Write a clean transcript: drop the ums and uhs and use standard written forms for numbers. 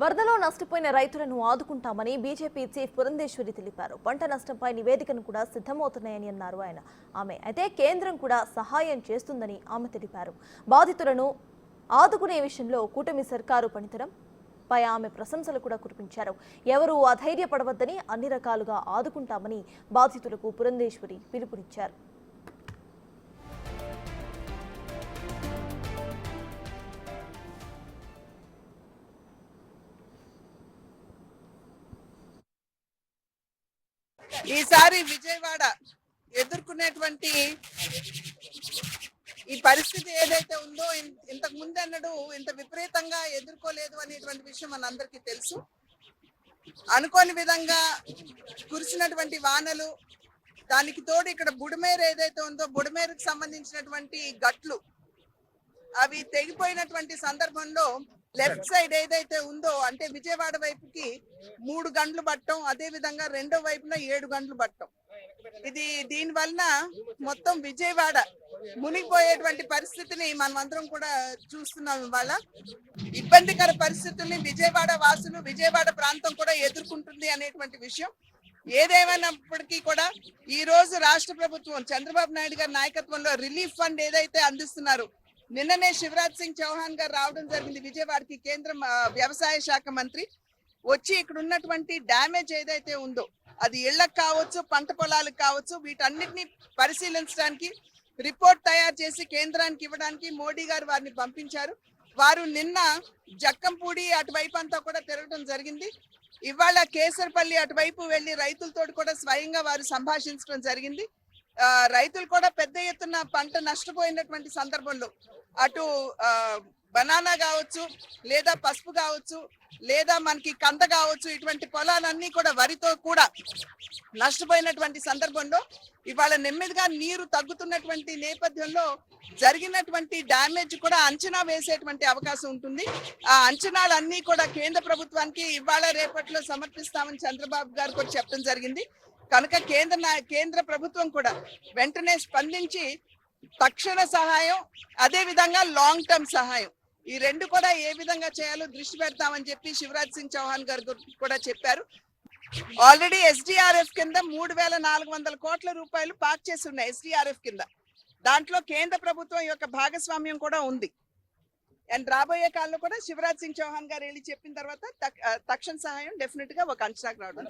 వరదలో నష్టపోయిన రైతులను ఆదుకుంటామని బీజేపీ చీఫ్ పురంధేశ్వరి తెలిపారు. పంట నష్టంపై నివేదికను కూడా సిద్ధమవుతున్నాయని అన్నారు ఆమె. అయితే కేంద్రం కూడా సహాయం చేస్తుందని ఆమె తెలిపారు. బాధితులను ఆదుకునే విషయంలో కూటమి సర్కారు పనితనం పై ఆమె ప్రశంసలు కూడా కురిపించారు. ఎవరూ అధైర్యపడవద్దని, అన్ని రకాలుగా ఆదుకుంటామని బాధితులకు పురంధేశ్వరి పిలుపునిచ్చారు. ఈసారి విజయవాడ ఎదుర్కొనేటువంటి ఈ పరిస్థితి ఏదైతే ఉందో ఇంతకు ముందు అన్నడు ఇంత విపరీతంగా ఎదుర్కోలేదు అనేటువంటి విషయం మనందరికీ తెలుసు. అనుకోని విధంగా కురిసినటువంటి వానలు, దానికి తోడు ఇక్కడ బుడమేరు ఏదైతే ఉందో బుడమేరుకు సంబంధించినటువంటి గట్లు అవి తెగిపోయినటువంటి సందర్భంలో లెఫ్ట్ సైడ్ ఏదైతే ఉందో అంటే విజయవాడ వైపుకి 3 గంటలు పట్టడం, అదే విధంగా రెండో వైపున 7 గంటలు పట్టడం. దీని వలన మొత్తం విజయవాడ మునిగిపోయేటువంటి పరిస్థితిని మనం అందరం కూడా చూస్తున్నాం. ఇవాళ ఇబ్బందికర పరిస్థితుల్ని విజయవాడ వాసులు, విజయవాడ ప్రాంతం కూడా ఎదుర్కొంటుంది అనేటువంటి విషయం. ఏదేమైనప్పటికీ కూడా ఈ రోజు రాష్ట్ర ప్రభుత్వం చంద్రబాబు నాయుడు గారి నాయకత్వంలో రిలీఫ్ ఫండ్ ఏదైతే అందిస్తున్నారు, నిన్ననే శివరాజ్ సింగ్ చౌహాన్ గారు రావడం జరిగింది విజయవాడకి. కేంద్ర వ్యవసాయ శాఖ మంత్రి వచ్చి ఇక్కడ ఉన్నటువంటి డ్యామేజ్ ఏదైతే ఉందో అది ఇళ్లకు కావచ్చు, పంట పొలాలకు కావచ్చు, వీటన్నిటిని పరిశీలించడానికి రిపోర్ట్ తయారు చేసి కేంద్రానికి ఇవ్వడానికి మోడీ గారు వారిని పంపించారు. వారు నిన్న జక్కంపూడి అటువైపు అంతా కూడా తిరగడం జరిగింది. ఇవాళ కేసరపల్లి అటువైపు వెళ్లి రైతులతో కూడా స్వయంగా వారు సంభాషించడం జరిగింది. రైతులు కూడా పెద్ద ఎత్తున పంట నష్టపోయినటువంటి సందర్భంలో అటు బనానా కావచ్చు, లేదా పసుపు కావచ్చు, లేదా మనకి కంద కావచ్చు, ఇటువంటి పొలాలన్నీ కూడా వరితో కూడా నష్టపోయినటువంటి సందర్భంలో ఇవాళ నెమ్మదిగా నీరు తగ్గుతున్నటువంటి నేపథ్యంలో జరిగినటువంటి డ్యామేజ్ కూడా అంచనా వేసేటువంటి అవకాశం ఉంటుంది. ఆ అంచనాలన్నీ కూడా కేంద్ర ప్రభుత్వానికి ఇవాళ రేపట్లో సమర్పిస్తామని చంద్రబాబు గారు కూడా చెప్పడం జరిగింది. కనుక కేంద్ర ప్రభుత్వం కూడా వెంటనే స్పందించి తక్షణ సహాయం, అదే విధంగా లాంగ్ టర్మ్ సహాయం, ఈ రెండు కూడా ఏ విధంగా చేయాలో దృష్టి పెడతామని చెప్పి శివరాజ్ సింగ్ చౌహాన్ గారు కూడా చెప్పారు. ఆల్రెడీ ఎస్డిఆర్ఎఫ్ కింద 3,400 కోట్ల రూపాయలు పార్క్ చేసి ఉన్నాయి. ఎస్డిఆర్ఎఫ్ కింద దాంట్లో కేంద్ర ప్రభుత్వం యొక్క భాగస్వామ్యం కూడా ఉంది. అండ్ రాబోయే కాలంలో కూడా శివరాజ్ సింగ్ చౌహాన్ గారు వెళ్ళి చెప్పిన తర్వాత తక్షణ సహాయం డెఫినెట్ గా ఒక అంచనాకు రావడం.